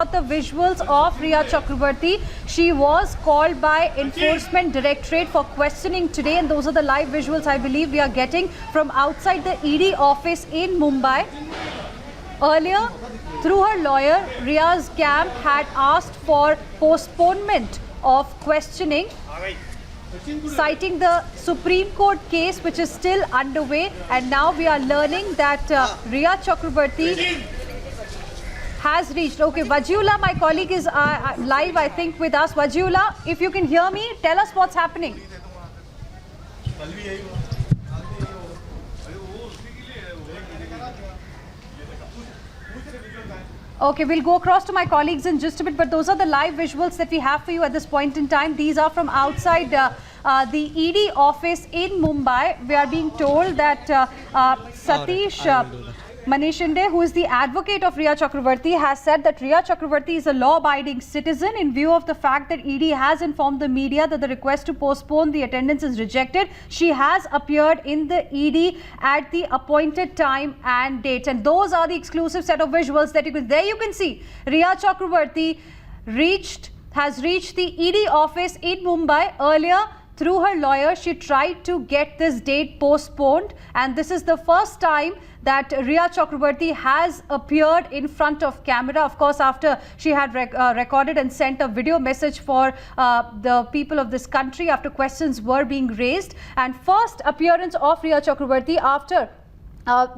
The visuals of Rhea Chakrabarti. She was called by Enforcement Directorate for questioning today, and those are the live visuals I believe we are getting from outside the ED office in Mumbai. Earlier, through her lawyer, Rhea's camp had asked for postponement of questioning, citing the Supreme Court case which is still underway, and now we are learning that Rhea Chakrabarti has reached. Okay, Vajiula, my colleague, is live, I think, with us. Vajiula, if you can hear me, tell us what's happening. Okay, we'll go across to my colleagues in just a bit, but those are the live visuals that we have for you at this point in time. These are from outside the ED office in Mumbai. We are being told that Satish Manishinde, who is the advocate of Rhea Chakrabarti, has said that Rhea Chakrabarti is a law-abiding citizen in view of the fact that ED has informed the media that the request to postpone the attendance is rejected. She has appeared in the ED at the appointed time and date. And those are the exclusive set of visuals that you can see. Rhea Chakrabarti has reached the ED office in Mumbai earlier. Through her lawyer, she tried to get this date postponed, and this is the first time that Rhea Chakrabarti has appeared in front of camera. Of course, after she had recorded and sent a video message for the people of this country after questions were being raised. And first appearance of Rhea Chakrabarti after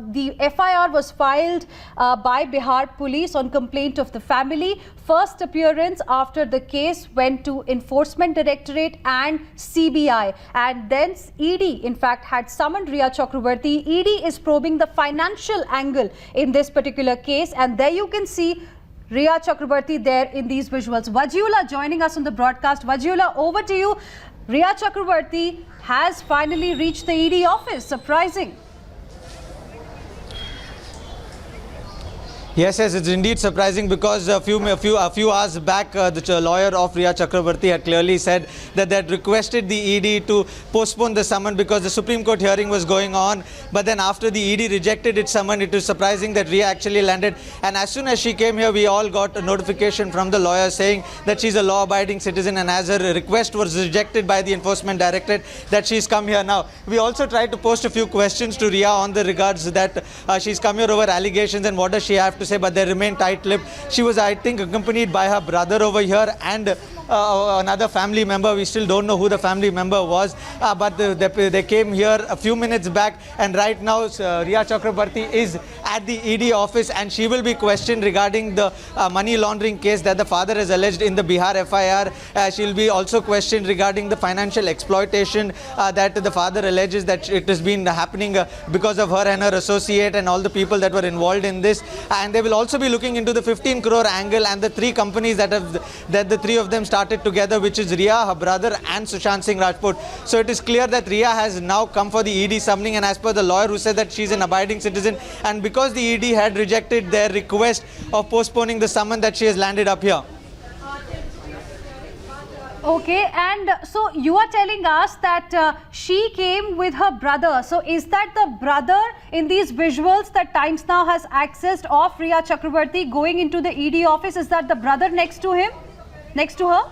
the FIR was filed by Bihar police on complaint of the family. First appearance after the case went to Enforcement Directorate and CBI. And then ED, in fact, had summoned Rhea Chakrabarti. ED is probing the financial angle in this particular case. And there you can see Rhea Chakrabarti there in these visuals. Vajiula joining us on the broadcast. Vajiula, over to you. Rhea Chakrabarti has finally reached the ED office. Surprising. Yes, it's indeed surprising because a few hours back, the lawyer of Rhea Chakrabarti had clearly said that they had requested the ED to postpone the summon because the Supreme Court hearing was going on. But then after the ED rejected its summon, it was surprising that Rhea actually landed. And as soon as she came here, we all got a notification from the lawyer saying that she's a law-abiding citizen, and as her request was rejected by the Enforcement Directorate, that she's come here now. We also tried to post a few questions to Rhea on the regards that she's come here over allegations and what does she have to say, but they remain tight-lipped. She was, I think, accompanied by her brother over here and another family member. We still don't know who the family member was, but they came here a few minutes back, and right now Rhea Chakrabarti is at the ED office, and she will be questioned regarding the money laundering case that the father has alleged in the Bihar FIR. She will be also questioned regarding the financial exploitation that the father alleges that it has been happening because of her and her associate and all the people that were involved in this. And they will also be looking into the 15 crore angle and the three companies that the three of them started together, which is Rhea, her brother, and Sushant Singh Rajput. So it is clear that Rhea has now come for the ED summoning, and as per the lawyer who said that she's an abiding citizen, and because the ED had rejected their request of postponing the summon, that she has landed up here. Okay, and so you are telling us that she came with her brother. So is that the brother in these visuals that Times Now has accessed of Rhea Chakrabarti going into the ED office? Is that the brother next to him? Next to her?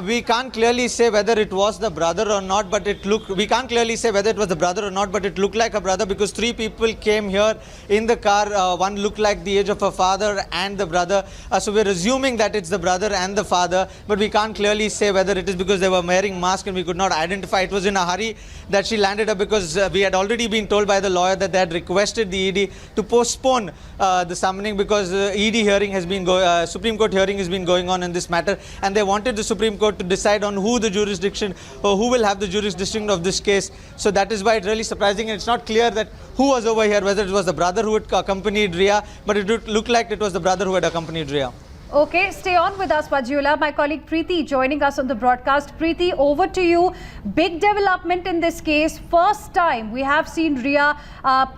We can't clearly say whether it was the brother or not, but we can't clearly say whether it was the brother or not, but it looked like a brother because three people came here in the car. One looked like the age of her father and the brother. So we're assuming that it's the brother and the father, but we can't clearly say whether it is because they were wearing masks and we could not identify. It was in a hurry that she landed up because we had already been told by the lawyer that they had requested the ED to postpone the summoning because the ED hearing has been Supreme Court hearing has been going on in this matter, and they wanted the Supreme Court to decide on who the jurisdiction or who will have the jurisdiction of this case. So that is why it's really surprising, and it's not clear that who was over here, whether it was the brother who had accompanied Rhea, but it looked like it was the brother who had accompanied Rhea. Okay, stay on with us, Pajula. My colleague Preeti joining us on the broadcast. Preeti, over to you. Big development in this case. First time we have seen Riya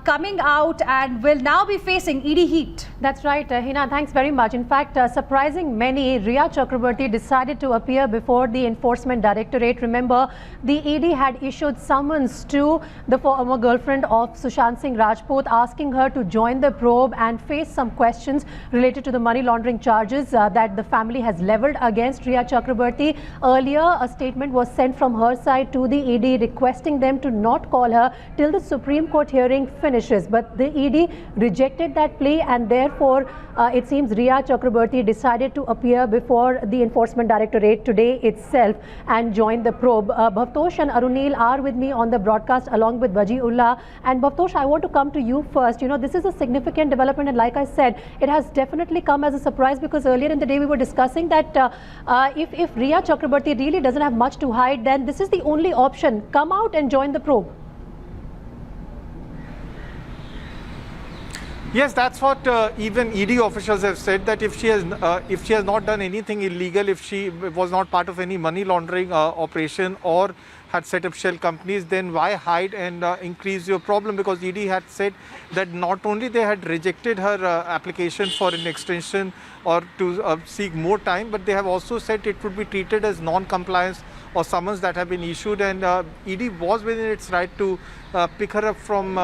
coming out and will now be facing ED heat. That's right, Hina. Thanks very much. In fact, surprising many, Riya Chakrabarti decided to appear before the Enforcement Directorate. Remember, the ED had issued summons to the former girlfriend of Sushant Singh Rajput, asking her to join the probe and face some questions related to the money laundering charges that the family has leveled against Riya Chakrabarti. Earlier, a statement was sent from her side to the ED requesting them to not call her till the Supreme Court hearing finishes. But the ED rejected that plea, and therefore it seems Riya Chakrabarti decided to appear before the Enforcement Directorate today itself and join the probe. Bhavtosh and Arunil are with me on the broadcast along with Baji Ullah. And Bhavtosh, I want to come to you first. You know, this is a significant development, and like I said, it has definitely come as a surprise, because earlier in the day we were discussing that if Riya Chakrabarti really doesn't have much to hide, then this is the only option. Come out and join the probe. Yes, that's what even ED officials have said, that if she has not done anything illegal, if she was not part of any money laundering operation or had set up shell companies, then why hide and increase your problem? Because ED had said that not only they had rejected her application for an extension or to seek more time, but they have also said it would be treated as non-compliance or summons that have been issued, and ED was within its right to pick her up from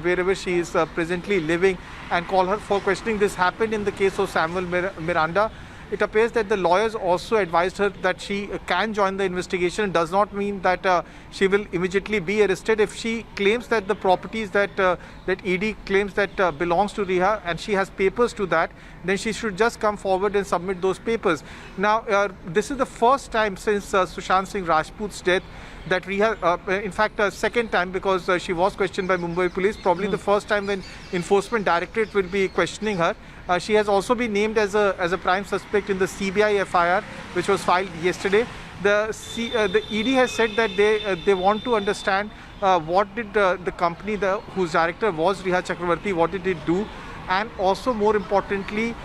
wherever she is presently living and call her for questioning. This happened in the case of Samuel Miranda. It appears that the lawyers also advised her that she can join the investigation. It does not mean that she will immediately be arrested. If she claims that the properties that ED claims that belongs to Riya, and she has papers to that, then she should just come forward and submit those papers. Now, this is the first time since Sushant Singh Rajput's death that Riya, in fact, second time, because she was questioned by Mumbai police, probably the first time when Enforcement Directorate will be questioning her. She has also been named as a prime suspect in the CBI FIR, which was filed yesterday. The ED has said that they want to understand what did the company whose director was Riya Chakrabarti, what did it do, and also more importantly,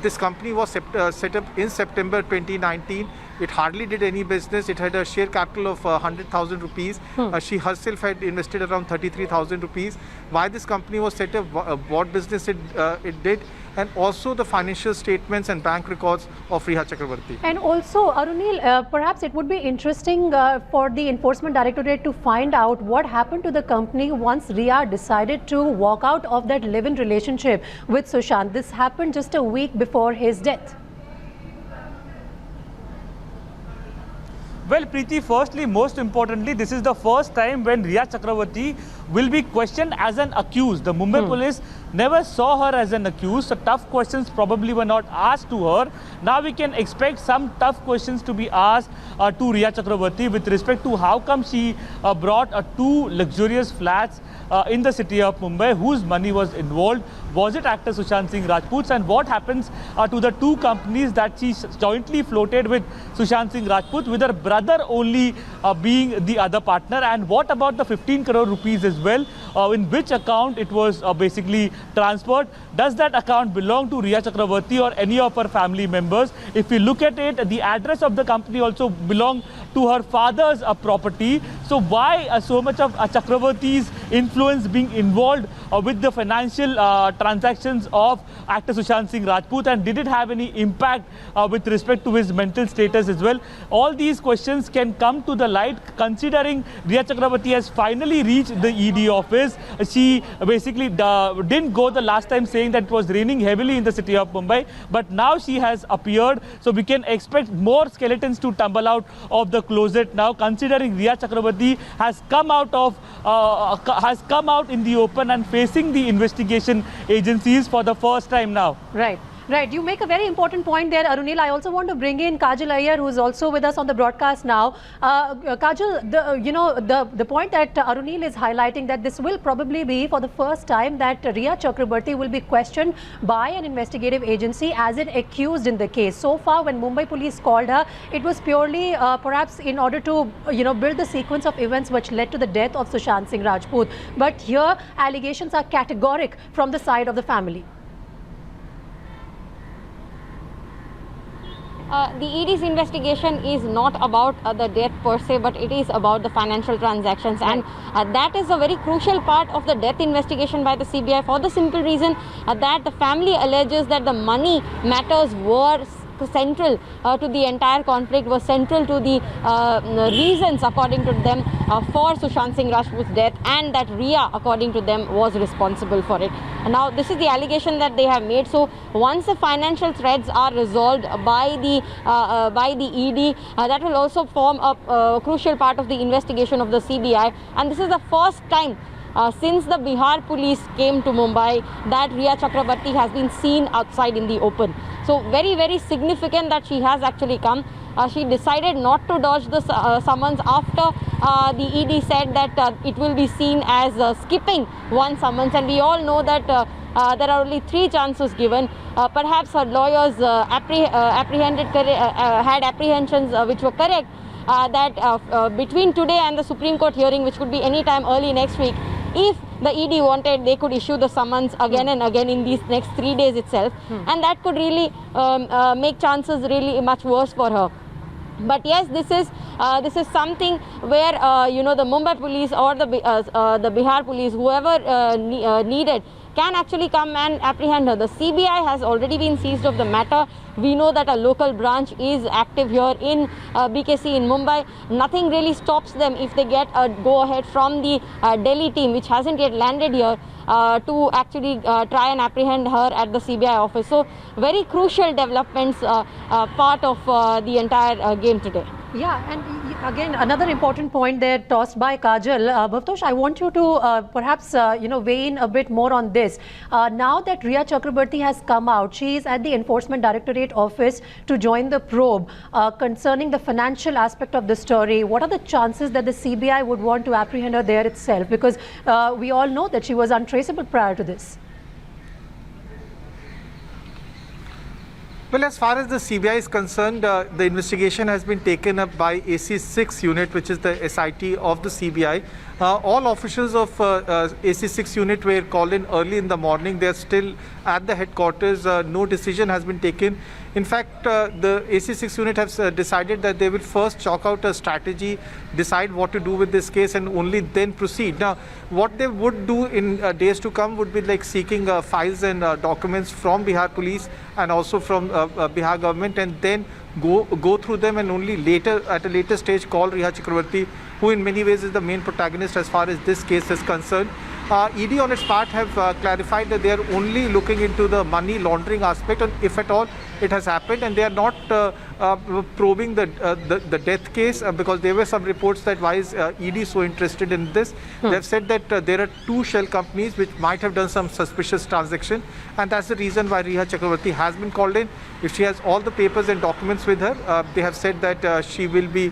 this company was set up in September 2019. It hardly did any business. It had a share capital of 100,000 rupees. She herself had invested around 33,000 rupees. Why this company was set up, what business it did, and also the financial statements and bank records of Riya Chakrabarti. And also, Arunil, perhaps it would be interesting for the Enforcement Directorate to find out what happened to the company once Riya decided to walk out of that live-in relationship with Sushant. This happened just a week before his death. Well, Preeti, firstly, most importantly, this is the first time when Riya Chakrabarti will be questioned as an accused. The Mumbai police never saw her as an accused, so tough questions probably were not asked to her. Now we can expect some tough questions to be asked to Riya Chakrabarti with respect to how come she brought two luxurious flats in the city of Mumbai, whose money was involved. Was it actor Sushant Singh Rajput's, and what happens to the two companies that she jointly floated with Sushant Singh Rajput, with her brother only being the other partner? And what about the 15 crore rupees as well, in which account it was basically transferred? Does that account belong to Riya Chakrabarti or any of her family members? If we look at it, the address of the company also belonged to her father's property. So why so much of Chakrabarti's influence being involved with the financial transactions of actor Sushant Singh Rajput, and did it have any impact with respect to his mental status as well? All these questions can come to the light considering Riya Chakrabarti has finally reached the ED office. She basically didn't go the last time, saying that it was raining heavily in the city of Mumbai, but now she has appeared, so we can expect more skeletons to tumble out of the closet now, considering Riya Chakrabarti has come out in the open and facing the investigation agencies for the first time now. Right. Right. You make a very important point there, Arunil. I also want to bring in Kajal Iyer, who is also with us on the broadcast now. Kajal, the point that Arunil is highlighting, that this will probably be for the first time that Riya Chakrabarti will be questioned by an investigative agency as an accused in the case. So far, when Mumbai police called her, it was purely perhaps in order to build the sequence of events which led to the death of Sushant Singh Rajput. But here, allegations are categoric from the side of the family. The ED's investigation is not about the death per se, but it is about the financial transactions, and that is a very crucial part of the death investigation by the CBI, for the simple reason that the family alleges that the money matters were central to the entire conflict, was central to the reasons, according to them, for Sushant Singh Rajput's death, and that Rhea, according to them, was responsible for it. And now this is the allegation that they have made. So once the financial threads are resolved by the ED, that will also form a crucial part of the investigation of the CBI. And this is the first time since the Bihar police came to Mumbai that Rhea Chakrabarti has been seen outside in the open. So very, very significant that she has actually come. She decided not to dodge the summons after the ED said that it will be seen as skipping one summons, and we all know that there are only 3 chances given. Perhaps her lawyers had apprehensions which were correct, that between today and the Supreme Court hearing, which could be any time early next week, if the ED wanted, they could issue the summons again and again in these next 3 days itself, and that could really make chances really much worse for her. But yes, this is something where the Mumbai police or the Bihar police, whoever needed, can actually come and apprehend her. The CBI has already been seized of the matter. We know that a local branch is active here in BKC in Mumbai. Nothing really stops them if they get a go-ahead from the Delhi team, which hasn't yet landed here, to actually try and apprehend her at the CBI office. So very crucial developments, part of the entire game today. Yeah, and again, another important point there tossed by Kajal. Bhavtosh, I want you to perhaps, weigh in a bit more on this. Now that Rhea Chakrabarti has come out, she is at the Enforcement Directorate office to join the probe concerning the financial aspect of the story. What are the chances that the CBI would want to apprehend her there itself? Because we all know that she was untraceable prior to this. Well, as far as the CBI is concerned, the investigation has been taken up by AC6 unit, which is the SIT of the CBI. All officials of AC6 unit were called in early in the morning. They are still at the headquarters. No decision has been taken. In fact, the AC6 unit has decided that they will first chalk out a strategy, decide what to do with this case, and only then proceed. Now, what they would do in days to come would be like seeking files and documents from Bihar police and also from Bihar government, and then go through them, and only later, at a later stage, call Rhea Chakrabarti, who in many ways is the main protagonist as far as this case is concerned. ED on its part have clarified that they are only looking into the money laundering aspect, and if at all it has happened, and they are not probing the death case, because there were some reports that why is ED so interested in this. They have said that there are 2 shell companies which might have done some suspicious transaction, and that's the reason why Rhea Chakrabarti has been called in. If she has all the papers and documents with her, they have said that she will be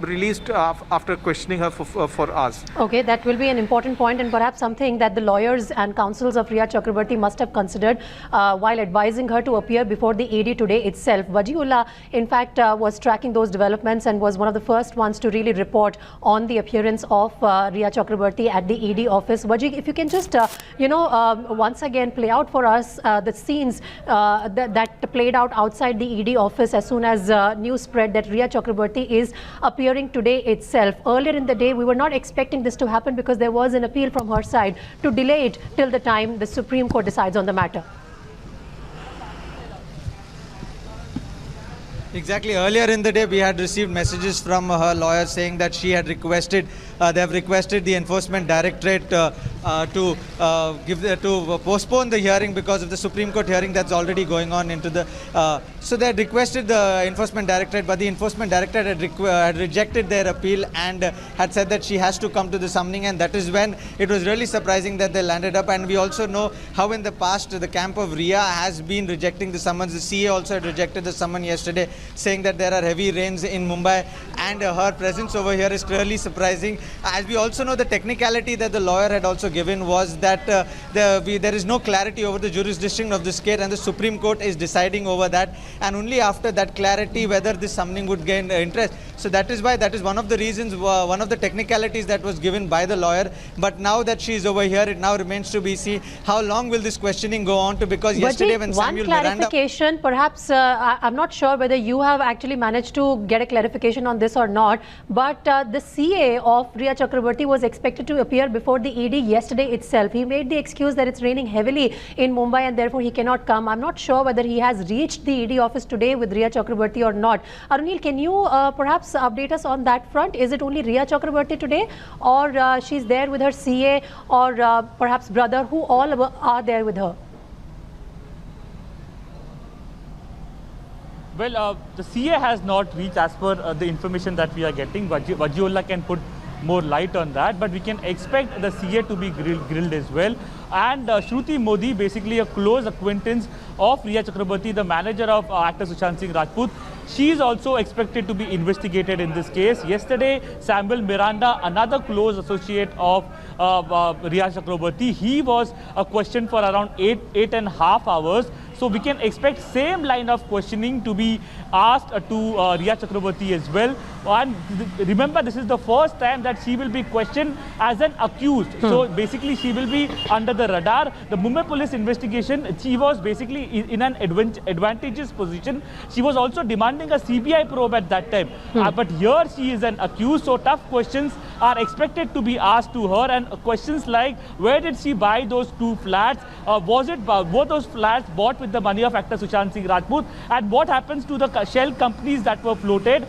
released after questioning her for hours. Okay, that will be an important point, and perhaps something that the lawyers and counsels of Rhea Chakrabarti must have considered while advising her to appear before the ED today itself. Wajihullah, in fact, was tracking those developments and was one of the first ones to really report on the appearance of Rhea Chakrabarti at the ED office. Wajih, if you can just, once again play out for us the scenes that played out outside the ED office as soon as news spread that Rhea Chakrabarti is appearing today itself. Earlier in the day, we were not expecting this to happen because there was an appeal from her side to delay it till the time the Supreme Court decides on the matter. Exactly. Earlier in the day, we had received messages from her lawyer saying that she had requested, they have requested the Enforcement Directorate to postpone the hearing because of the Supreme Court hearing that's already going on into the. So they had requested the Enforcement Directorate, but the Enforcement Directorate had rejected their appeal and had said that she has to come to the summoning, and that is when it was really surprising that they landed up. And we also know how in the past the camp of Rhea has been rejecting the summons. The CA also had rejected the summon yesterday, saying that there are heavy rains in Mumbai, and her presence over here is clearly surprising. As we also know, the technicality that the lawyer had also given was that there is no clarity over the jurisdiction of this case, and the Supreme Court is deciding over that, and only after that clarity whether this summoning would gain interest. So that is why, that is one of the reasons, one of the technicalities that was given by the lawyer. But now that she is over here, it now remains to be seen how long will this questioning go on to, because yesterday when Samuel one Miranda... clarification, perhaps I'm not sure whether you have actually managed to get a clarification on this or not, but the CA of Riya Chakraborty was expected to appear before the ED yesterday itself. He made the excuse that it's raining heavily in Mumbai and therefore he cannot come. I'm not sure whether he has reached the ED office today with Riya Chakraborty or not. Arunil, can you perhaps update us on that front? Is it only Riya Chakraborty today, or she's there with her CA or perhaps brother, who all are there with her? Well, the CA has not reached as per the information that we are getting. Vajiolla can put more light on that, but we can expect the CA to be grilled as well. And Shruti Modi, basically a close acquaintance of Riya Chakraborty, the manager of actor Sushant Singh Rajput, she is also expected to be investigated in this case. Yesterday, Samuel Miranda, another close associate of Riya Chakraborty, he was questioned for around 8.5 hours. So we can expect same line of questioning to be asked to Riya Chakraborty as well. And remember, this is the first time that she will be questioned as an accused. So basically, she will be under the radar. The Mumbai police investigation, she was basically in an advantageous position. She was also demanding a CBI probe at that time. But here she is an accused. So tough questions are expected to be asked to her. And questions like, where did she buy those 2 flats? Were those flats bought with the money of actor Sushant Singh Rajput? And what happens to the shell companies that were floated?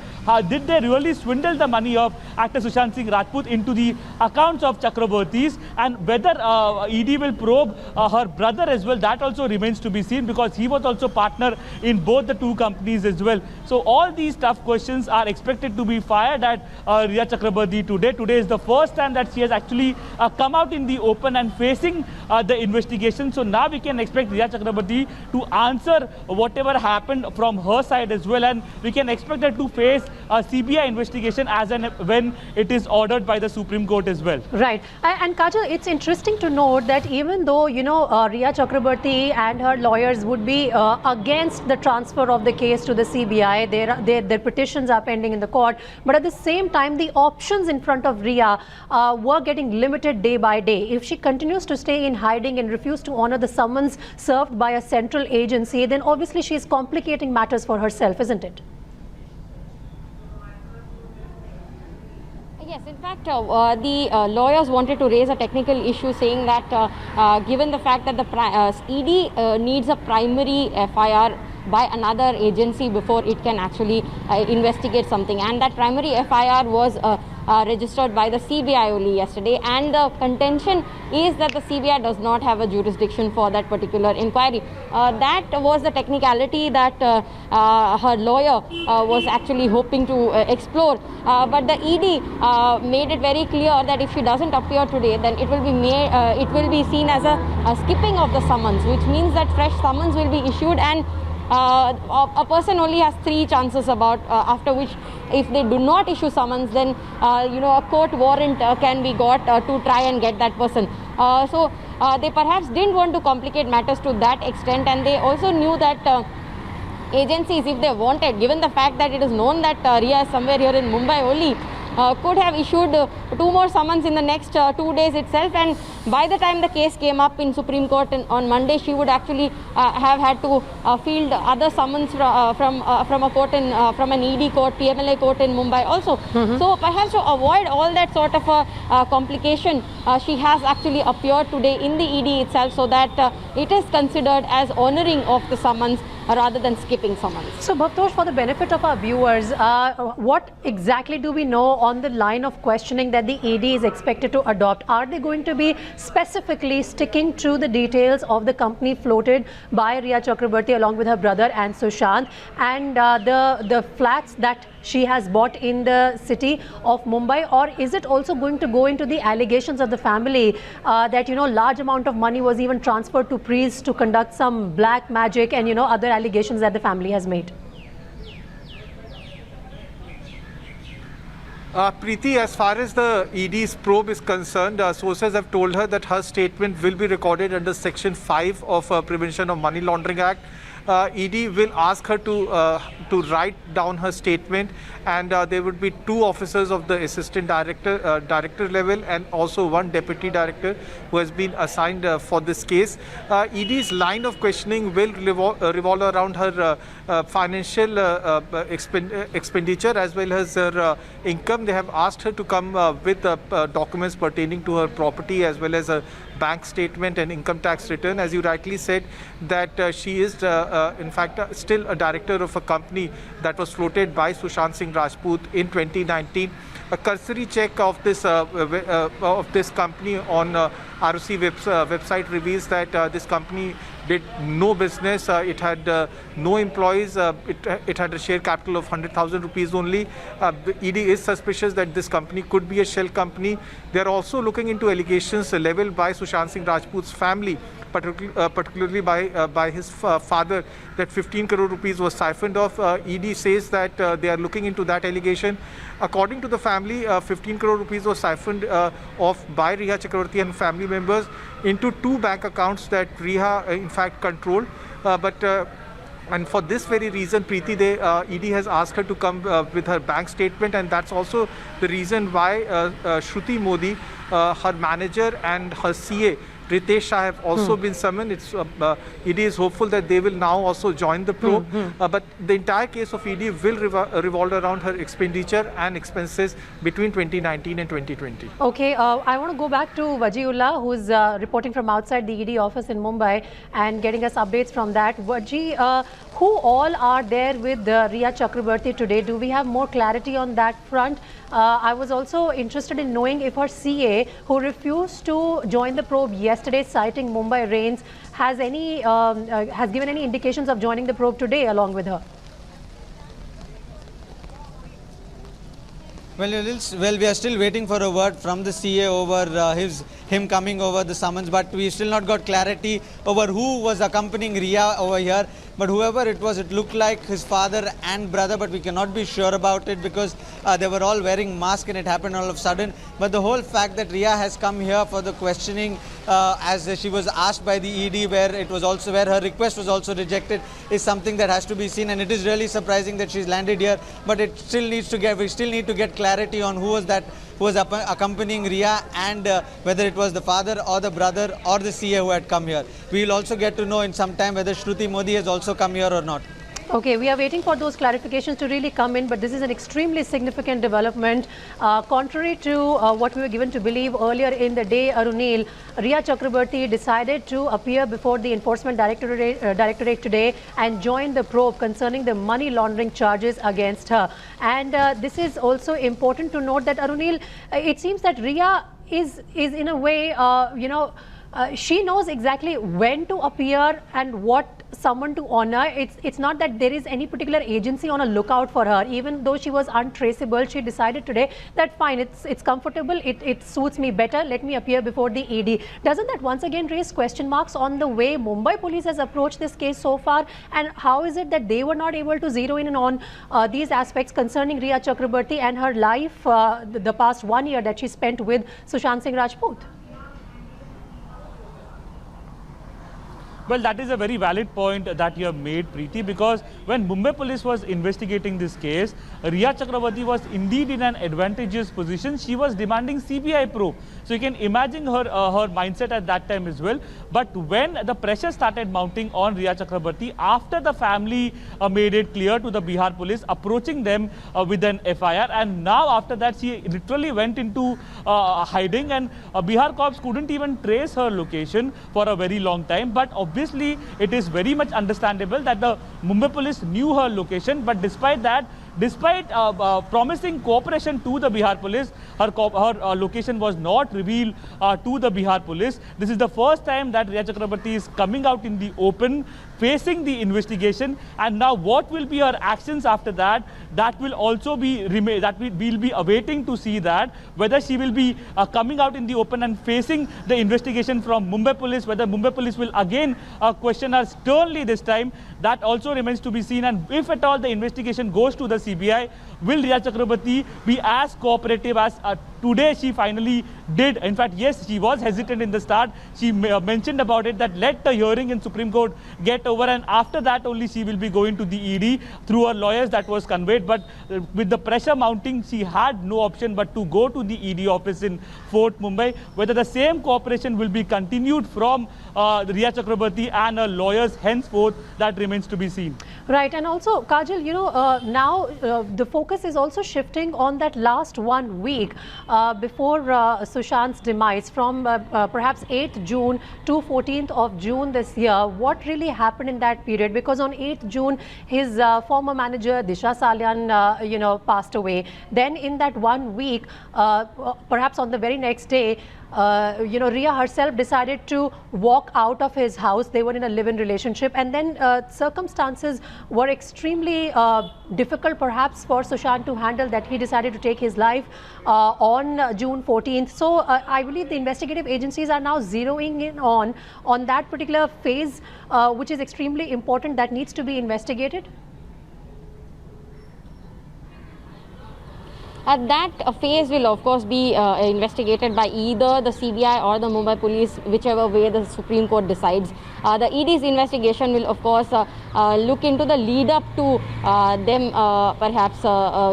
Did they really swindle the money of actor Sushant Singh Rajput into the accounts of Chakraborty's? And whether ED will probe her brother as well, that also remains to be seen, because he was also partner in both the 2 companies as well. So all these tough questions are expected to be fired at Riya Chakraborty today. Today is the first time that she has actually come out in the open and facing the investigation. So now we can expect Riya Chakraborty to answer whatever happened from her side as well, and we can expect her to face a CBI investigation as and when it is ordered by the Supreme Court as well. Right. And Kajal, it's interesting to note that even though, you know, Riya Chakraborty and her lawyers would be against the transfer of the case to the CBI, their petitions are pending in the court, but at the same time, the options in front of Riya were getting limited day by day. If she continues to stay in hiding and refuse to honor the summons served by a central agency, then obviously she is complicating matters for herself, isn't it? Yes, in fact, the lawyers wanted to raise a technical issue, saying that given the fact that the ED needs a primary FIR by another agency before it can actually investigate something, and that primary FIR was registered by the CBI only yesterday, and the contention is that the CBI does not have a jurisdiction for that particular inquiry. That was the technicality that her lawyer was actually hoping to explore, but the ED made it very clear that if she doesn't appear today, then it will be seen as a skipping of the summons, which means that fresh summons will be issued, and a person only has 3 chances about after which, if they do not issue summons, then a court warrant can be got to try and get that person. So they perhaps didn't want to complicate matters to that extent, and they also knew that agencies, if they wanted, given the fact that it is known that Riya is somewhere here in Mumbai only, could have issued 2 more summons in the next 2 days itself, and by the time the case came up in Supreme Court on Monday, she would actually have had to field other summons from a court from an ED court, PMLA court in Mumbai also. So perhaps to avoid all that sort of a complication, she has actually appeared today in the ED itself, so that it is considered as honoring of the summons rather than skipping summons. So Bhavtosh, for the benefit of our viewers, what exactly do we know on the line of questioning that the ED is expected to adopt? Are they going to be specifically sticking to the details of the company floated by Riya Chakraborty along with her brother and Sushant, and the flats that she has bought in the city of Mumbai, or is it also going to go into the allegations of the family that large amount of money was even transferred to priests to conduct some black magic and other allegations that the family has made? Preeti, as far as the ED's probe is concerned, sources have told her that her statement will be recorded under Section 5 of Prevention of Money Laundering Act. ED will ask her to write down her statement, and there would be 2 officers of the assistant director level and also 1 deputy director who has been assigned for this case. ED's line of questioning will revolve around her financial expenditure as well as her income. They have asked her to come with documents pertaining to her property as well as a bank statement and income tax return. As you rightly said, that she is in fact still a director of a company that was floated by Sushant Singh Rajput in 2019. A cursory check of this company on ROC website reveals that this company did no business. It had no employees. It had a share capital of 100,000 rupees only. The ED is suspicious that this company could be a shell company. They are also looking into allegations leveled by Sushant Singh Rajput's family, particularly by his father, that 15 crore rupees was siphoned off. ED says that they are looking into that allegation. According to the family, 15 crore rupees was siphoned off by Riya Chakrabarti and family members into 2 bank accounts that Riya in fact controlled. And for this very reason, Preeti, ED has asked her to come with her bank statement, and that's also the reason why Shruti Modi, her manager, and her CA Ritesh Shah have also been summoned. ED is hopeful that they will now also join the probe. But the entire case of ED will revolve around her expenditure and expenses between 2019 and 2020. Okay, I want to go back to Wajiullah, who's reporting from outside the ED office in Mumbai and getting us updates from that. Waji, who all are there with Riya Chakrabarti today? Do we have more clarity on that front? I was also interested in knowing if her CA, who refused to join the probe yesterday, citing Mumbai rains, has given any indications of joining the probe today along with her. Well, we are still waiting for a word from the CA over him coming over the summons, but we still not got clarity over who was accompanying Riya over here. But whoever it was, it looked like his father and brother, but we cannot be sure about it because they were all wearing masks and it happened all of a sudden. But the whole fact that Riya has come here for the questioning as she was asked by the ED, where her request was also rejected, is something that has to be seen. And it is really surprising that she's landed here, but we still need to get clarity on who was accompanying Riya and whether it was the father or the brother or the CA who had come here. We will also get to know in some time whether Shruti Modi has also come here or not. Okay, we are waiting for those clarifications to really come in, but this is an extremely significant development. Contrary to what we were given to believe earlier in the day, Arunil, Riya Chakrabarti decided to appear before the Enforcement Directorate today and join the probe concerning the money laundering charges against her. And this is also important to note that, Arunil, it seems that Riya is in a way, she knows exactly when to appear and what someone to honor. It's not that there is any particular agency on a lookout for her. Even though she was untraceable, she decided today that fine, it's comfortable, it suits me better, let me appear before the ED. Doesn't that once again raise question marks on the way Mumbai police has approached this case so far? And how is it that they were not able to zero in on these aspects concerning Riya Chakrabarti and her life the past 1 year that she spent with Sushant Singh Rajput? Well, that is a very valid point that you have made, Preeti, because when Mumbai police was investigating this case, Riya Chakrabarti was indeed in an advantageous position. She was demanding CBI probe. So you can imagine her mindset at that time as well. But when the pressure started mounting on Riya Chakrabarti, after the family made it clear to the Bihar police, approaching them with an FIR, and now after that she literally went into hiding, and Bihar cops couldn't even trace her location for a very long time. But obviously, it is very much understandable that the Mumbai police knew her location, but despite that, despite promising cooperation to the Bihar police, her location was not revealed to the Bihar police. This is the first time that Riya Chakrabarti is coming out in the open, facing the investigation, and now what will be her actions after that? That will also be we'll be awaiting to see that whether she will be coming out in the open and facing the investigation from Mumbai police, whether Mumbai police will again question her sternly this time. That also remains to be seen, and if at all the investigation goes to the CBI. Will Riya Chakrabarti be as cooperative as today she finally did? In fact, yes, she was hesitant in the start. She mentioned about it that let the hearing in Supreme Court get over, and after that only she will be going to the ED through her lawyers. That was conveyed. But with the pressure mounting, she had no option but to go to the ED office in Fort Mumbai. Whether the same cooperation will be continued from Riya Chakrabarti and her lawyers henceforth, that remains to be seen. Right, and also Kajal, you know, now the focus is also shifting on that last 1 week before Sushant's demise, from perhaps 8th June to 14th of June this year. What really happened in that period? Because on 8th June, his former manager Disha Salyan, you know, passed away. Then in that 1 week, perhaps on the very next day, you know, Riya herself decided to walk out of his house. They were in a live-in relationship, and then circumstances were extremely difficult perhaps for Sushant to handle, that he decided to take his life on June 14th. So I believe the investigative agencies are now zeroing in on that particular phase, which is extremely important, that needs to be investigated. That phase will of course be investigated by either the CBI or the Mumbai police, whichever way the Supreme Court decides. The ED's investigation will of course look into the lead up to them perhaps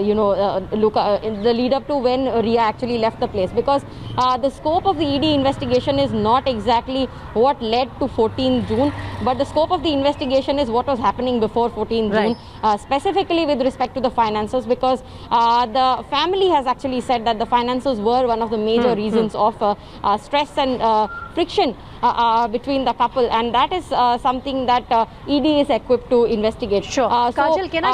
you know look the lead up to when Riya actually left the place, because the scope of the ED investigation is not exactly what led to 14th June, but the scope of the investigation is what was happening before 14th June, specifically with respect to the finances, because the family has actually said that the finances were one of the major reasons of stress and friction between the couple, and that is something that ED is equipped to investigate. Sure. Kajal, can I just